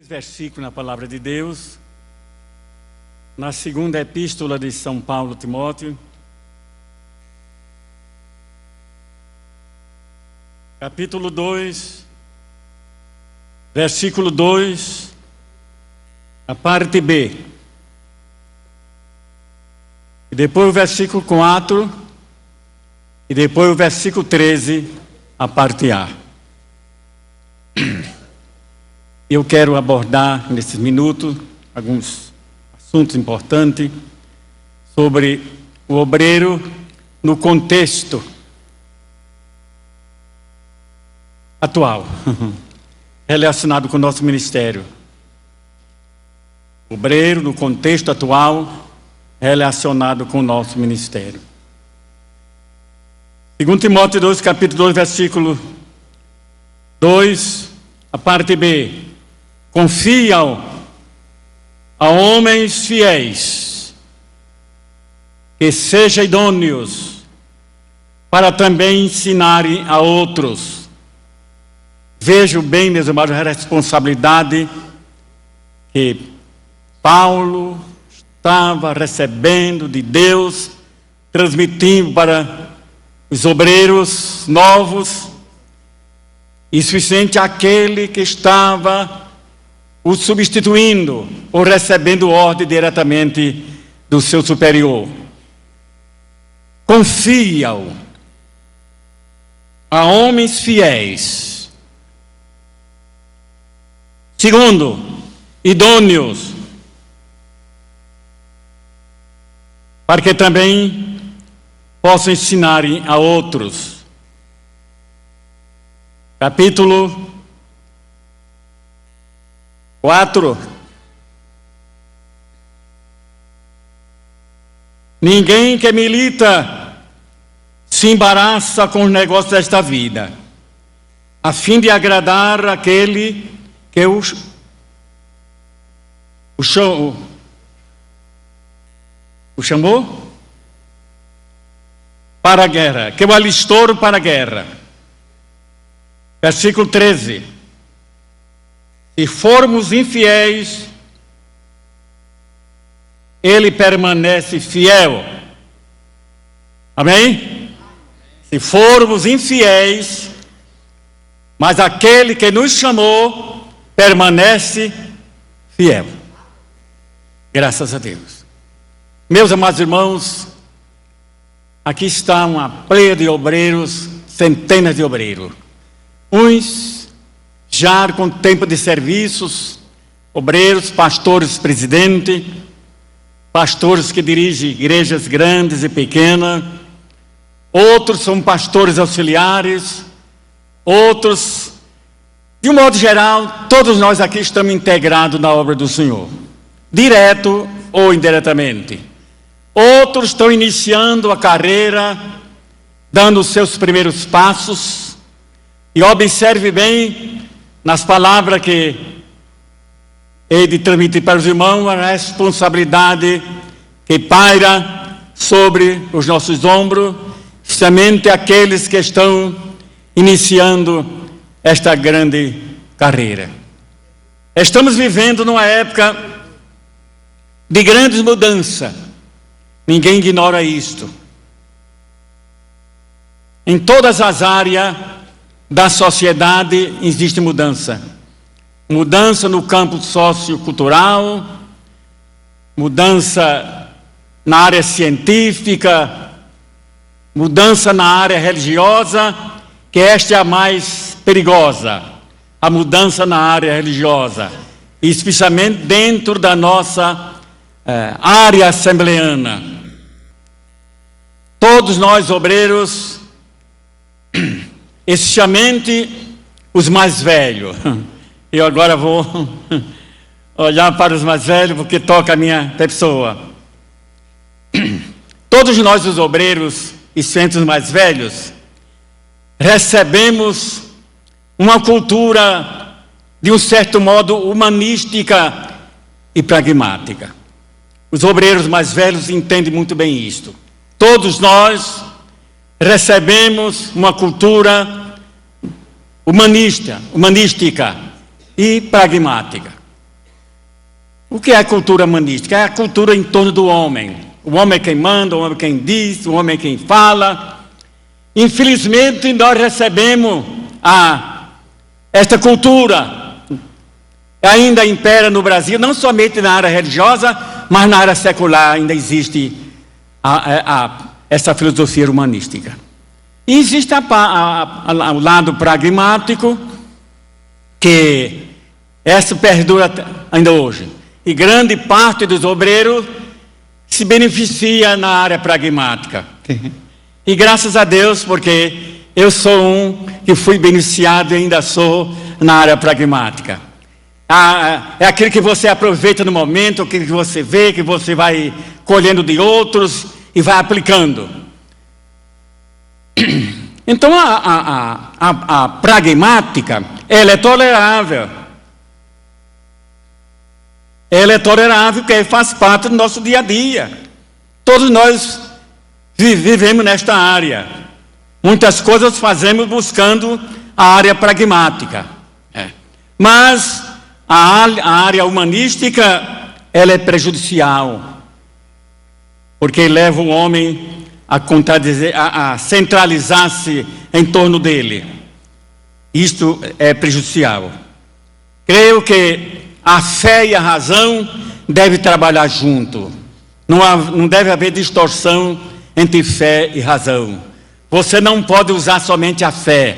Versículo na Palavra de Deus, na segunda epístola de São Paulo a Timóteo, capítulo 2, versículo 2, a parte B, e depois o versículo 4, e depois o versículo 13, a parte A. Eu quero abordar nesses minutos alguns assuntos importantes sobre o obreiro no contexto atual, relacionado com o nosso ministério. O obreiro no contexto atual, relacionado com o nosso ministério. 2 Timóteo 2, capítulo 2, versículo 2, a parte B. Confiam a homens fiéis, que sejam idôneos, para também ensinarem a outros. Vejo bem, meus amados, a responsabilidade que Paulo estava recebendo de Deus, transmitindo para os obreiros novos, e suficiente aquele que estava o substituindo ou recebendo ordem diretamente do seu superior. Confiam a homens fiéis. Segundo, idôneos, para que também possam ensinar a outros. Capítulo 4. Ninguém que milita se embaraça com os negócios desta vida, a fim de agradar aquele que o chamou para a guerra, que o alistou para a guerra. Versículo 13. Se formos infiéis, ele permanece fiel. Amém? Se formos infiéis, mas aquele que nos chamou permanece fiel. Graças a Deus. Meus amados irmãos, aqui está uma pleia de obreiros, centenas de obreiros. Uns já com tempo de serviços, obreiros, pastores, presidente, pastores que dirigem igrejas grandes e pequenas, outros são pastores auxiliares, outros, de um modo geral, todos nós aqui estamos integrados na obra do Senhor, direto ou indiretamente. Outros estão iniciando a carreira, dando os seus primeiros passos, e observe bem nas palavras que ele transmite para os irmãos, a responsabilidade que paira sobre os nossos ombros, justamente aqueles que estão iniciando esta grande carreira. Estamos vivendo numa época de grandes mudanças, ninguém ignora isto. Em todas as áreas da sociedade existe mudança. Mudança no campo sociocultural, mudança na área científica, mudança na área religiosa, que esta é a mais perigosa, a mudança na área religiosa, especialmente dentro da nossa área assembleana. Todos nós, obreiros, especialmente os mais velhos. Eu agora vou olhar para os mais velhos, porque toca a minha pessoa. Todos nós, os obreiros e centros mais velhos, recebemos uma cultura, de um certo modo, humanística e pragmática. Os obreiros mais velhos entendem muito bem isto. Todos nós recebemos uma cultura humanística e pragmática. O que é a cultura humanística? É a cultura em torno do homem. O homem é quem manda, o homem é quem diz, o homem é quem fala. Infelizmente, nós recebemos esta cultura. Ainda impera no Brasil, não somente na área religiosa, mas na área secular ainda existe essa filosofia humanística. E existe o lado pragmático, que essa perdura ainda hoje. E grande parte dos obreiros se beneficia na área pragmática. E graças a Deus, porque eu sou um que fui beneficiado e ainda sou na área pragmática. É aquilo que você aproveita no momento, aquilo que você vê, que você vai colhendo de outros e vai aplicando. Então a pragmática, ela é tolerável. Ela é tolerável porque faz parte do nosso dia a dia. Todos nós vivemos nesta área. Muitas coisas fazemos buscando a área pragmática. Mas a área humanística, ela é prejudicial. Porque leva o homem a centralizar-se em torno dele. Isto é prejudicial. Creio que a fé e a razão devem trabalhar junto. Não deve haver distorção entre fé e razão. Você não pode usar somente a fé,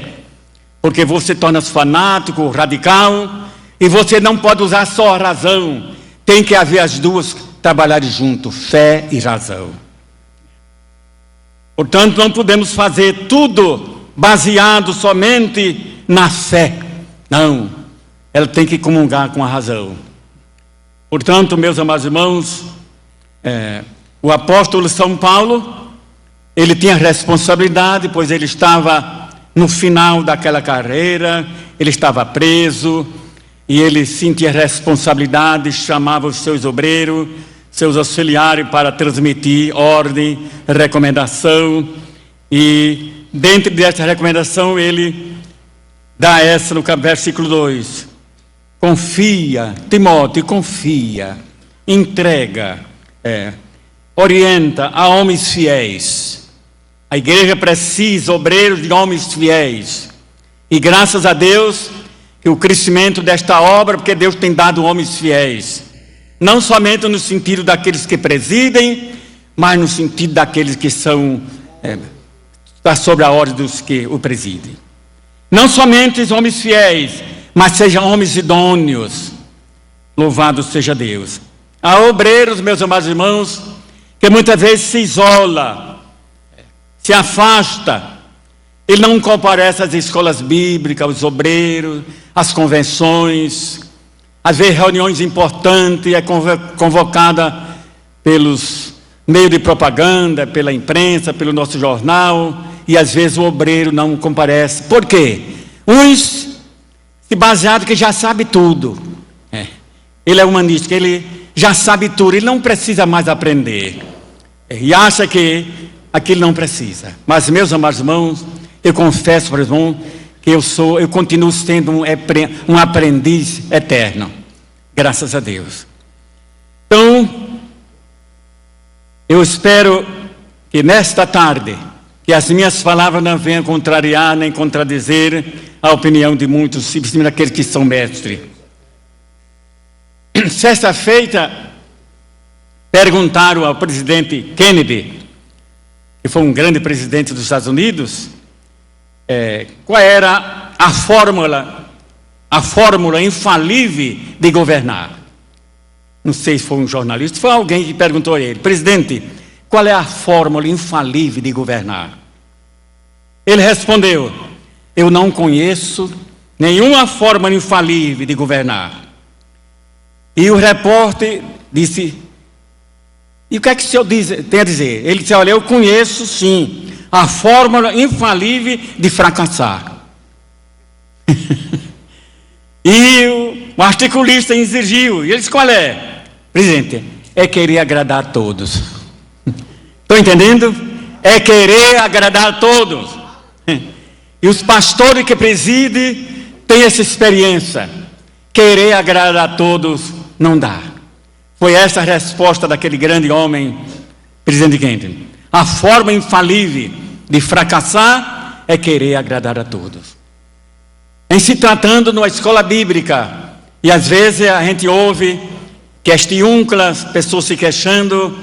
porque você torna-se fanático, radical, e você não pode usar só a razão. Tem que haver as duas trabalharem junto, fé e razão. Portanto, não podemos fazer tudo baseado somente na fé. Não, ela tem que comungar com a razão. Portanto, meus amados irmãos, o apóstolo São Paulo, ele tinha responsabilidade, pois ele estava no final daquela carreira, ele estava preso, e ele sentia responsabilidade, chamava os seus obreiros, seus auxiliares para transmitir ordem, recomendação, e dentro dessa recomendação ele dá essa no versículo 2, confia, Timóteo, confia, entrega, orienta a homens fiéis. A igreja precisa obreiros de homens fiéis, e graças a Deus que o crescimento desta obra, porque Deus tem dado homens fiéis, não somente no sentido daqueles que presidem, mas no sentido daqueles que está sobre a ordem dos que o presidem. Não somente os homens fiéis, mas sejam homens idôneos. Louvado seja Deus. Há obreiros, meus amados irmãos, que muitas vezes se isola, se afasta. Ele não comparece às escolas bíblicas, aos obreiros, às convenções. Às vezes reuniões importantes, é convocada pelos meios de propaganda, pela imprensa, pelo nosso jornal, e às vezes o obreiro não comparece. Por quê? Uns se baseado que já sabe tudo. Ele é humanista, ele já sabe tudo, ele não precisa mais aprender. E acha que aquilo não precisa. Mas, meus amados irmãos, eu confesso para os irmãos que eu continuo sendo um aprendiz eterno, graças a Deus. Então, eu espero que nesta tarde, que as minhas palavras não venham contrariar nem contradizer a opinião de muitos, simplesmente aqueles que são mestres. Sexta-feira, perguntaram ao presidente Kennedy, que foi um grande presidente dos Estados Unidos, qual era a fórmula infalível de governar. Não sei se foi um jornalista, foi alguém que perguntou a ele: presidente, qual é a fórmula infalível de governar? Ele respondeu: eu não conheço nenhuma fórmula infalível de governar. E o repórter disse: e o que é que o senhor tem a dizer? Ele disse: olha, eu conheço sim a fórmula infalível de fracassar. E o articulista exigiu, e ele disse: qual é? Presidente, é querer agradar a todos. Estão entendendo? É querer agradar a todos. E os pastores que presidem têm essa experiência. Querer agradar a todos não dá. Foi essa a resposta daquele grande homem, presidente Kennedy. A forma infalível de fracassar é querer agradar a todos. Em se tratando numa escola bíblica, e às vezes a gente ouve questiúnculas, pessoas se queixando,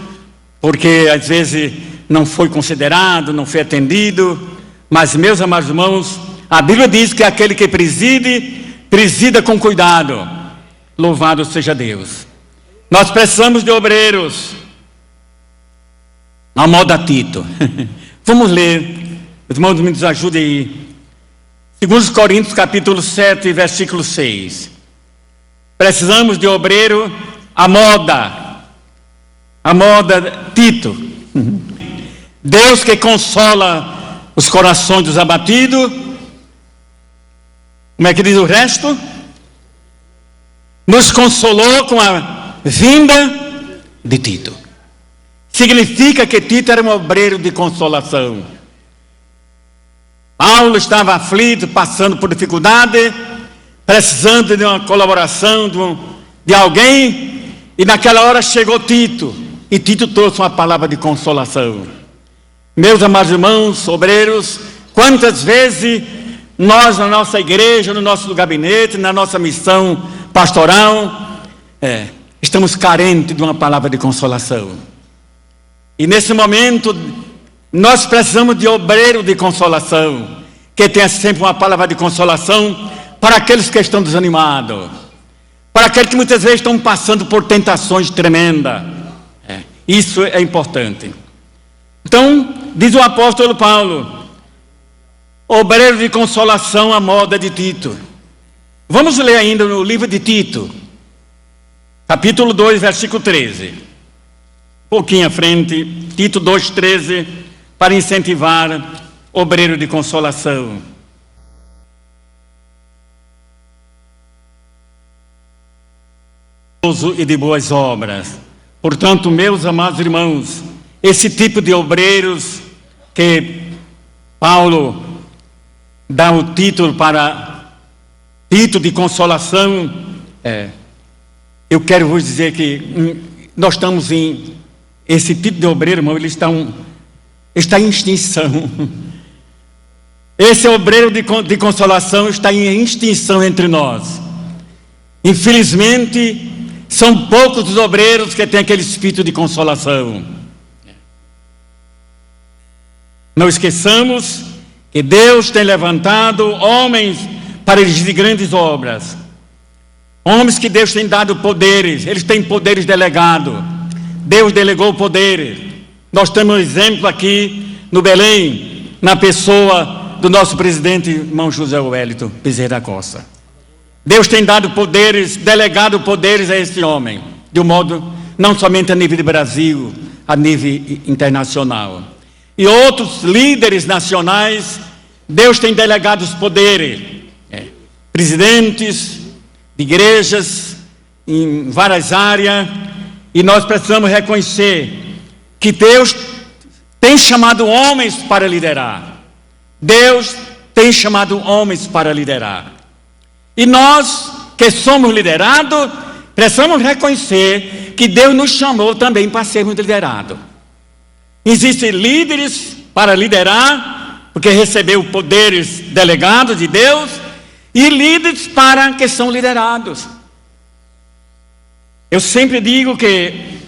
porque às vezes não foi considerado, não foi atendido. Mas, meus amados irmãos, a Bíblia diz que aquele que presida com cuidado. Louvado seja Deus. Nós precisamos de obreiros a moda Tito. Vamos ler, os irmãos me ajudem aí. 2 Coríntios capítulo 7, versículo 6. Precisamos de obreiro a moda Tito. Deus que consola os corações dos abatidos. Como é que diz o resto? Nos consolou com a vinda de Tito. Significa que Tito era um obreiro de consolação. Paulo estava aflito, passando por dificuldade, precisando de uma colaboração de alguém, e naquela hora chegou Tito, e Tito trouxe uma palavra de consolação. Meus amados irmãos, obreiros, quantas vezes nós na nossa igreja, no nosso gabinete, na nossa missão pastoral, estamos carentes de uma palavra de consolação. E nesse momento, nós precisamos de obreiro de consolação, que tenha sempre uma palavra de consolação para aqueles que estão desanimados, para aqueles que muitas vezes estão passando por tentações tremendas. Isso é importante. Então, diz o apóstolo Paulo, obreiro de consolação à moda de Tito. Vamos ler ainda no livro de Tito, capítulo 2, versículo 13. Um pouquinho à frente, Tito 2,13, para incentivar obreiro de consolação. E de boas obras. Portanto, meus amados irmãos, esse tipo de obreiros que Paulo dá o título para Tito de consolação, eu quero vos dizer que nós estamos em esse tipo de obreiro, irmão, ele está em extinção. Esse obreiro de consolação está em extinção entre nós. Infelizmente, são poucos os obreiros que têm aquele espírito de consolação. Não esqueçamos que Deus tem levantado homens para dirigir grandes obras. Homens que Deus tem dado poderes, eles têm poderes delegados. Deus delegou poderes. Nós temos um exemplo aqui no Belém, na pessoa do nosso presidente, irmão José Wellington Bezerra da Costa. Deus tem dado poderes, delegado poderes a esse homem, de um modo não somente a nível de Brasil, a nível internacional. E outros líderes nacionais, Deus tem delegado os poderes, presidentes de igrejas, em várias áreas, e nós precisamos reconhecer que Deus tem chamado homens para liderar. Deus tem chamado homens para liderar. E nós, que somos liderados, precisamos reconhecer que Deus nos chamou também para sermos liderados. Existem líderes para liderar, porque recebeu poderes delegados de Deus, e líderes para que são liderados. Eu sempre digo que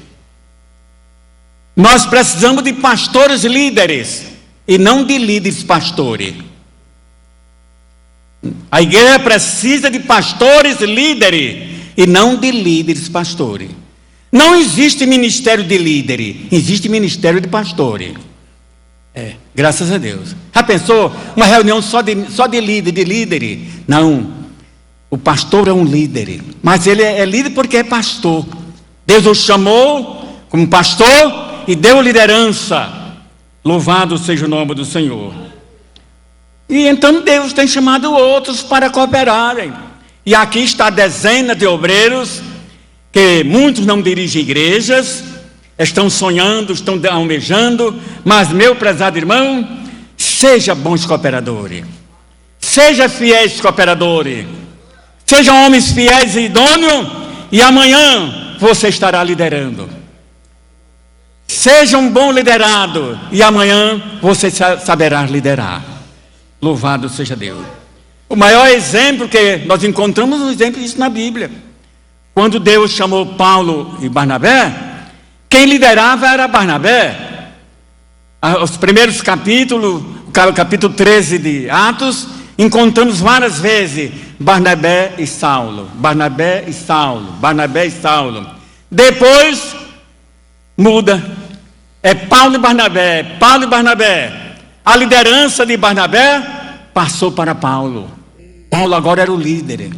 nós precisamos de pastores líderes, e não de líderes pastores. A igreja precisa de pastores líderes, e não de líderes pastores. Não existe ministério de líderes, existe ministério de pastores. Graças a Deus. Já pensou uma reunião só de líderes? Não. O pastor é um líder, mas ele é líder porque é pastor. Deus o chamou como pastor e deu liderança. Louvado seja o nome do Senhor. E então Deus tem chamado outros para cooperarem. E aqui está a dezena de obreiros, que muitos não dirigem igrejas, estão sonhando, estão almejando, mas meu prezado irmão, seja bons cooperadores, seja fiéis cooperadores, sejam homens fiéis e idôneos, e amanhã você estará liderando. Seja um bom liderado e amanhã você saberá liderar. Louvado seja Deus. O maior exemplo que nós encontramos, um exemplo disso na Bíblia. Quando Deus chamou Paulo e Barnabé, quem liderava era Barnabé. Os primeiros capítulos, capítulo 13 de Atos, encontramos várias vezes Barnabé e Saulo, Barnabé e Saulo, Barnabé e Saulo. Depois muda, é Paulo e Barnabé, Paulo e Barnabé. A liderança de Barnabé passou para Paulo. Paulo agora era o líder.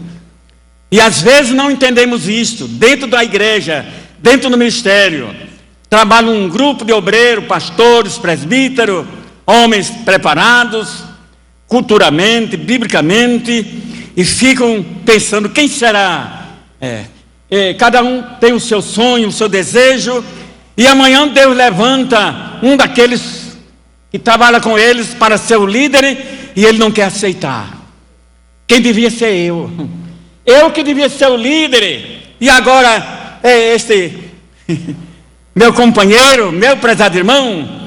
E às vezes não entendemos isto. Dentro da igreja, dentro do ministério, trabalha um grupo de obreiros, pastores, presbíteros, homens preparados, culturalmente, biblicamente, e ficam pensando, quem será? Cada um tem o seu sonho, o seu desejo, e amanhã Deus levanta um daqueles que trabalha com eles para ser o líder, e ele não quer aceitar. Quem devia ser eu? Eu que devia ser o líder, e agora é este meu companheiro, meu prezado irmão.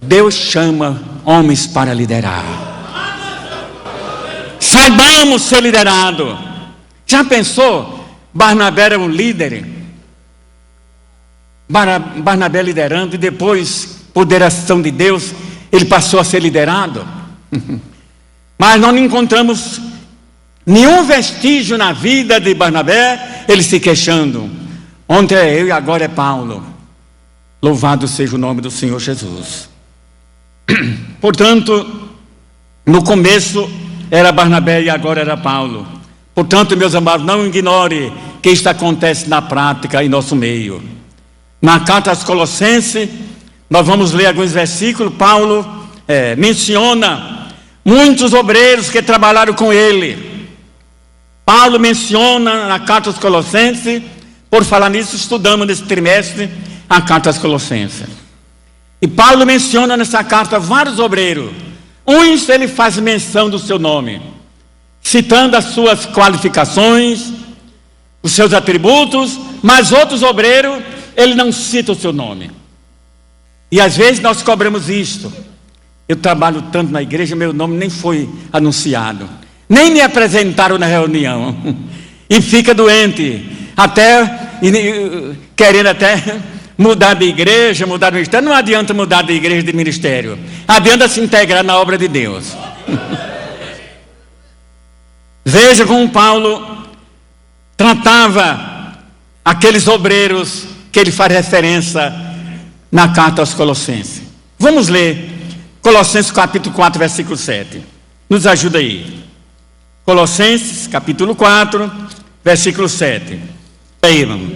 Deus chama homens para liderar. Saibamos ser liderado. Já pensou? Barnabé era um líder. Barnabé liderando, e depois, por direção de Deus, ele passou a ser liderado. Mas não encontramos nenhum vestígio na vida de Barnabé, ele se queixando. Ontem é eu e agora é Paulo. Louvado seja o nome do Senhor Jesus. Portanto, no começo era Barnabé e agora era Paulo. Portanto, meus amados, não ignore que isto acontece na prática em nosso meio. Na carta aos Colossenses, nós vamos ler alguns versículos. Paulo menciona muitos obreiros que trabalharam com ele. Paulo menciona na carta aos Colossenses. Por falar nisso, estudamos nesse trimestre a carta aos Colossenses. E Paulo menciona nessa carta vários obreiros. Uns ele faz menção do seu nome, citando as suas qualificações, os seus atributos, mas outros obreiros ele não cita o seu nome. E às vezes nós cobramos isto. Eu trabalho tanto na igreja, meu nome nem foi anunciado, nem me apresentaram na reunião, e fica doente, querendo até mudar de igreja, mudar de ministério. Não adianta mudar de igreja, de ministério, adianta se integrar na obra de Deus. Veja como Paulo tratava aqueles obreiros que ele faz referência na carta aos Colossenses. Vamos ler Colossenses capítulo 4, versículo 7. Nos ajuda aí. Colossenses capítulo 4, versículo 7. Aí, vamos.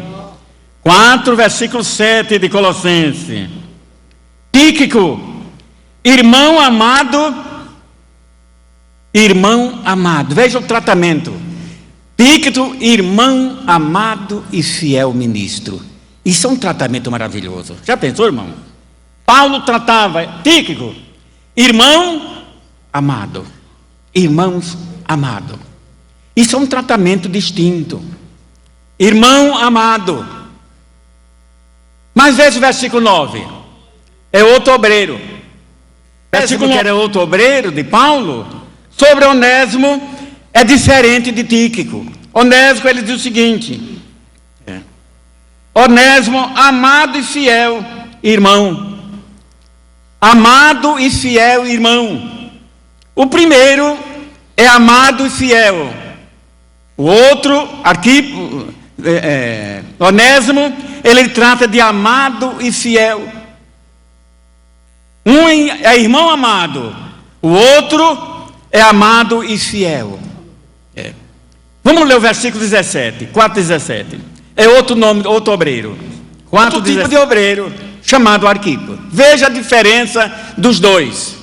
4, versículo 7 de Colossenses. Tíquico, irmão amado, veja o tratamento. Tíquico, irmão amado e fiel ministro. Isso é um tratamento maravilhoso. Já pensou, irmão? Paulo tratava Tíquico, irmão amado, irmãos amado. Isso é um tratamento distinto. Irmão amado. Mas veja o versículo 9. É outro obreiro. Versículo que era outro obreiro de Paulo. Sobre Onésimo é diferente de Tíquico. Onésimo, ele diz o seguinte: Onésimo, amado e fiel irmão. Amado e fiel irmão. O primeiro é amado e fiel. O outro, Onésimo, ele trata de amado e fiel. Um é irmão amado, o outro é amado e fiel. Vamos ler o versículo 17, 4:17. É outro nome, outro obreiro. Outro tipo de obreiro, chamado Arquipo. Veja a diferença dos dois.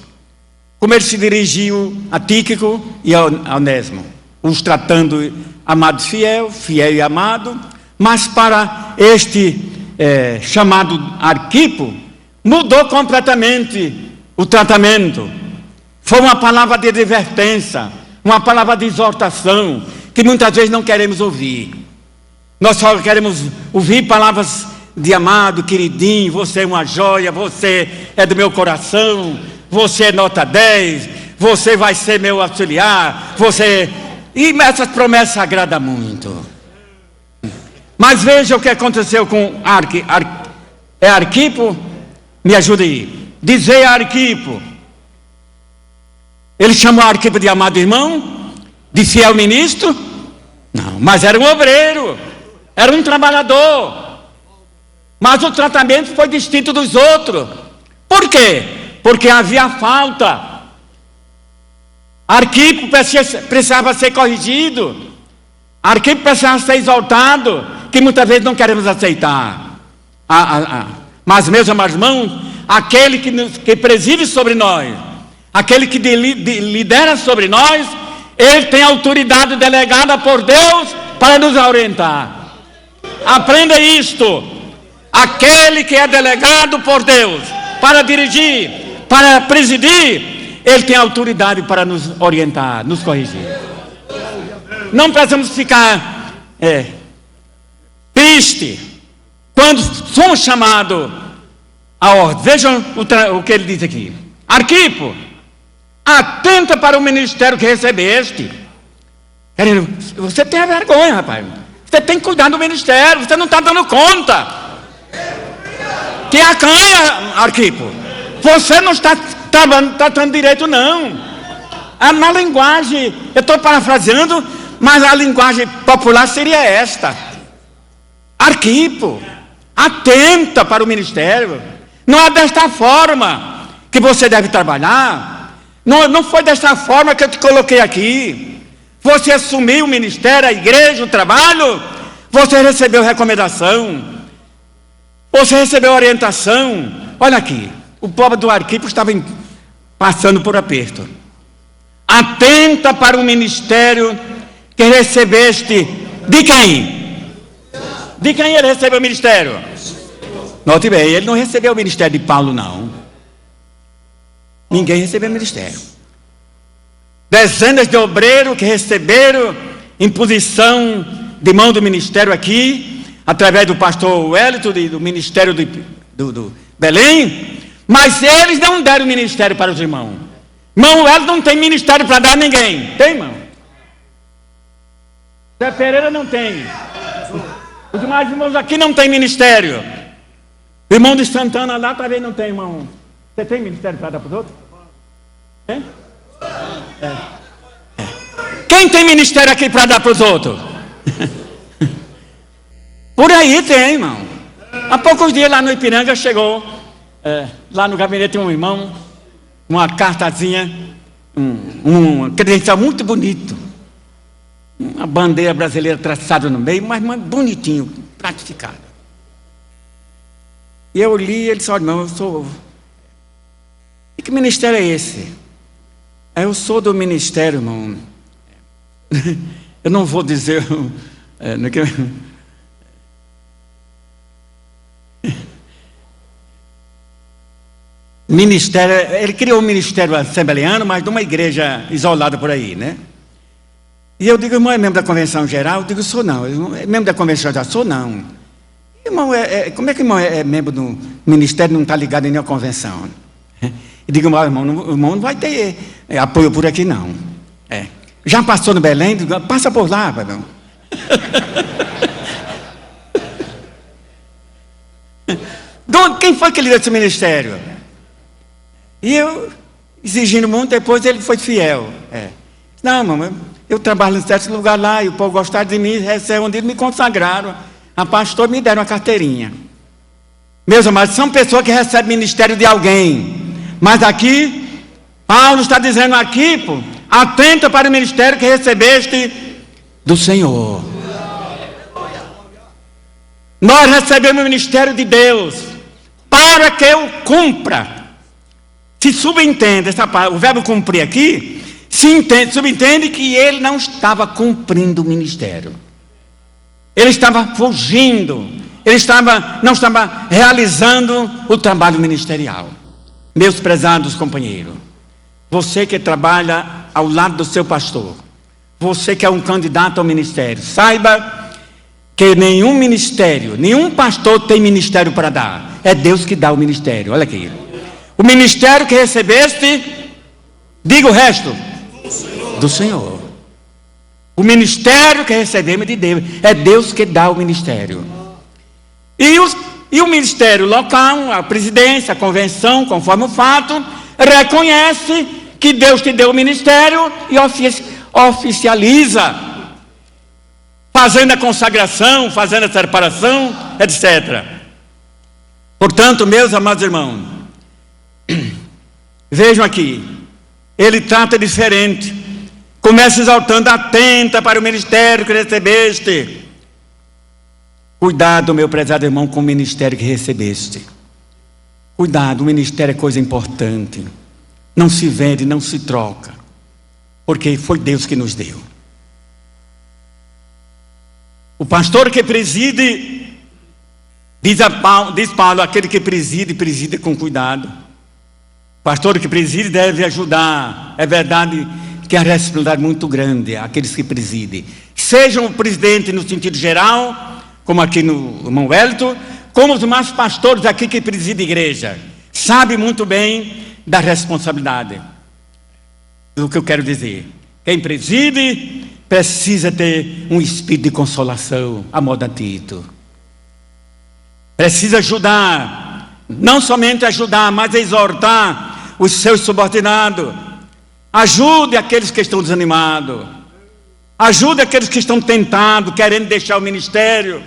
Como ele se dirigiu a Tíquico e a Onésimo. Os tratando amado e fiel, fiel e amado. Mas para este chamado Arquipo, mudou completamente o tratamento. Foi uma palavra de advertência, uma palavra de exortação, que muitas vezes não queremos ouvir. Nós só queremos ouvir palavras de amado, queridinho, você é uma joia, você é do meu coração, você é nota 10, você vai ser meu auxiliar, você... E essas promessas agradam muito. Mas veja o que aconteceu com Arquipo, me ajude aí. Dizer a Arquipo. Ele chamou Arquipo de amado irmão, de fiel ministro? Não, mas era um obreiro, era um trabalhador. Mas o tratamento foi distinto dos outros. Por quê? Porque havia falta. Arquipo precisava ser corrigido. Arquipo precisava ser exaltado, que muitas vezes não queremos aceitar. Mas, meus amados irmãos, aquele que preside sobre nós, aquele que lidera sobre nós, ele tem autoridade delegada por Deus para nos orientar. Aprenda isto. Aquele que é delegado por Deus para dirigir, para presidir, ele tem autoridade para nos orientar, nos corrigir. Não precisamos ficar triste quando somos chamados à ordem. Vejam o que ele diz aqui. Arquipo, atenta para o ministério que recebeste. Você tem vergonha, rapaz. Você tem que cuidar do ministério. Você não está dando conta. Que acanha, Arquipo. Você não está tratando direito, não. Na linguagem, eu estou parafraseando, mas a linguagem popular seria esta. Arquipo, atenta para o ministério. Não é desta forma que você deve trabalhar. Não foi desta forma que eu te coloquei aqui. Você assumiu o ministério, a igreja, o trabalho. Você recebeu recomendação. Você recebeu orientação. Olha aqui, o pobre do Arquipo estava passando por aperto. Atenta para o ministério que recebeste. De quem? De quem ele recebeu o ministério? Note bem, ele não recebeu o ministério de Paulo, não. Ninguém recebeu o ministério. Dezenas de obreiros que receberam imposição de mão do ministério aqui, através do pastor Wellington, do ministério do Belém, mas eles não deram ministério para os irmãos. Irmão Wellington não tem ministério para dar a ninguém. Tem, irmão? Zé Pereira não tem. Os demais irmãos aqui não tem ministério. O irmão de Santana lá também não tem, irmão. Você tem ministério para dar para os outros? Tem? Quem tem ministério aqui para dar para os outros? Por aí tem, irmão. Há poucos dias lá no Ipiranga chegou, lá no gabinete um irmão, uma cartazinha, um credencial muito bonito. Uma bandeira brasileira traçada no meio, mas bonitinho, pratificado. E eu li e ele disse, olha, irmão, eu sou... E que ministério é esse? Eu sou do ministério, irmão. Eu não vou dizer... Ministério, ele criou um ministério assembleano, mas de uma igreja isolada por aí, né? E eu digo, irmão, é membro da convenção geral? Eu digo, sou não. É membro da convenção geral? Sou não. Irmão, como é que o irmão é membro do ministério e não está ligado em nenhuma convenção? Eu digo, irmão, o irmão não vai ter apoio por aqui, não. Já passou no Belém? Digo, passa por lá, irmão. Quem foi que lhe deu esse ministério? E eu, exigindo muito, depois ele foi fiel. Não, irmão, eu trabalho em certo lugar lá, e o povo gostava de mim, onde eles me consagraram. A pastor me deram uma carteirinha. Meus amados, são pessoas que recebem ministério de alguém. Mas aqui, Paulo está dizendo aqui, pô, atenta para o ministério que recebeste do Senhor. Nós recebemos o ministério de Deus para que eu cumpra. Se subentende, o verbo cumprir aqui, subentende que ele não estava cumprindo o ministério. Ele estava fugindo. Ele não estava realizando o trabalho ministerial. Meus prezados companheiros, você que trabalha ao lado do seu pastor, você que é um candidato ao ministério, saiba que nenhum ministério, nenhum pastor tem ministério para dar. É Deus que dá o ministério. Olha aqui. O ministério que recebeste, diga o resto, do Senhor. O ministério que recebemos é de Deus. É Deus que dá o ministério. E o ministério local, a presidência, a convenção, conforme o fato, reconhece que Deus te deu o ministério e oficializa, fazendo a consagração, fazendo a separação, etc. Portanto, meus amados irmãos, vejam aqui, ele trata diferente. Começa exaltando: atenta para o ministério que recebeste. Cuidado, meu prezado irmão, com o ministério que recebeste. Cuidado, o ministério é coisa importante. Não se vende, não se troca, porque foi Deus que nos deu. O pastor que preside, diz Paulo, aquele que preside com cuidado. O pastor que preside deve ajudar. É verdade que a responsabilidade é muito grande, aqueles que presidem. Sejam o presidente no sentido geral, como aqui no irmão Wellington, como os demais pastores aqui que presidem a igreja. Sabe muito bem da responsabilidade. O que eu quero dizer: quem preside precisa ter um espírito de consolação, a moda Tito. Precisa ajudar, não somente ajudar, mas exortar os seus subordinados. Ajude aqueles que estão desanimados. Ajude aqueles que estão tentados, querendo deixar o ministério.